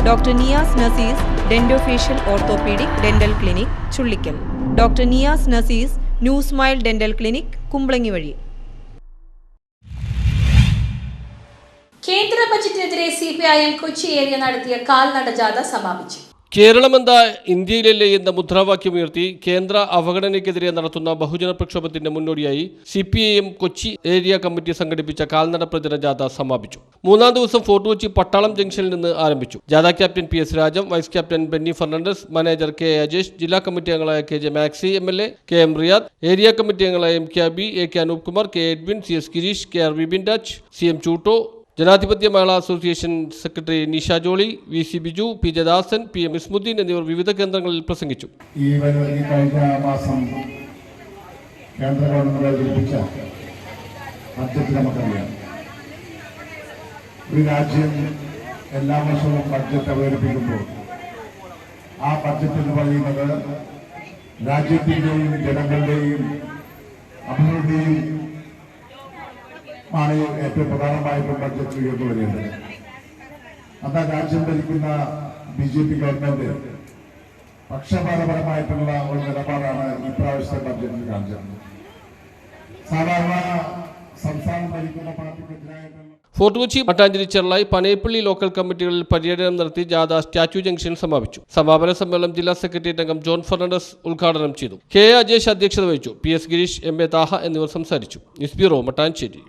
Doctor Niyas Nasees dentofacial orthopaedic dental clinic Chullikkal. Doctor Niyas Nasees new smile dental clinic Kumbalangi വഴി. കേന്ദ്ര ബജറ്റിനെതിരെ CPIM Kochi area നടത്തിയ കാൽനട ജാഥ സമാപിച്ചു. കേരളമെന്ത ഇന്ത്യയിലല്ലേ എന്ന മുദ്രാവാക്യമുയർത്തി കേന്ദ്ര അവഗണനയ്ക്കെതിരെ നടത്തുന്ന ബഹുജന പ്രക്ഷോഭത്തിന്റെ മുന്നോടിയായി CPIM കൊച്ചി ഏരിയ കമ്മിറ്റി സംഘടിപ്പിച്ച കാൽനട പ്രചരണ ജാഥ സമാപിച്ചു. മൂന്നാം ദിവസം ഫോർട്ട് കൊച്ചി പട്ടാളം ജംഗ്ഷനിൽ നിന്ന് ആരംഭിച്ചു. ജാഥ captain PS Rajam, vice captain Benny Fernandes, manager K Ajesh, ജില്ലാ കമ്മിറ്റി അംഗങ്ങളായ KJ Maxi MLA, KM Riyad, area committee അംഗങ്ങളായ MK Abi, AK Anoop Kumar, K Edwin, CS Gireesh, KR Vipin Raj, CM Chutto, Janadhipathya Mahila association secretary Nisha Jolly, VC Biju, PJ Dasan, PM Ismuddin എന്നിവർ വിവിധ കേന്ദ്രങ്ങളിൽ പ്രസംഗിച്ചു. ഈ കഴിഞ്ഞ മാസം കേന്ദ്ര ഗവൺമെന്റ് അവതരിപ്പിച്ച ബഡ്ജറ്റ് നമുക്കറിയാം. ഒരു രാജ്യം എല്ലാ വർഷവും ബഡ്ജറ്റ് അവതരിപ്പിക്കുമ്പോൾ ആ ബഡ്ജറ്റ് എന്ന് പറയുന്നത് രാജ്യത്തിൻ്റെയും ജനങ്ങളുടെയും അഭിവൃദ്ധിയും ആണ് ഏറ്റവും പ്രധാനമായിട്ടും ബഡ്ജറ്റ് ഉയർന്നു വരുന്നത്. അതാ രാജ്യം ഭരിക്കുന്ന BJP ഗവൺമെന്റ് പക്ഷപാതപരമായിട്ടുള്ള ഒരു നിലപാടാണ് ഇപ്രാവശ്യത്തെ ബഡ്ജറ്റിൽ കാണിച്ചത്. സാധാരണ സംസ്ഥാനം ഭരിക്കുന്ന പാർട്ടിക്കെതിരായിട്ടുള്ള ഫോർട്ട് കൊച്ചി, മട്ടാഞ്ചേരി, ചെർളായി, പനയപ്പള്ളി ലോക്കൽ കമ്മിറ്റികളിൽ പര്യടനം നടത്തി ജാഥ സ്റ്റാച്യു ജംഗ്ഷനിൽ സമാപിച്ചു. സമാപന സമ്മേളനം ജില്ലാ സെക്രട്ടേറിയറ്റ് അംഗം ജോൺ ഫെർണാണ്ടസ് ഉദ്ഘാടനം ചെയ്തു. K അജേഷ് അധ്യക്ഷത വഹിച്ചു. PS ഗിരീഷ്, MA താഹ എന്നിവർ സംസാരിച്ചു. News bureau, Mattancherry.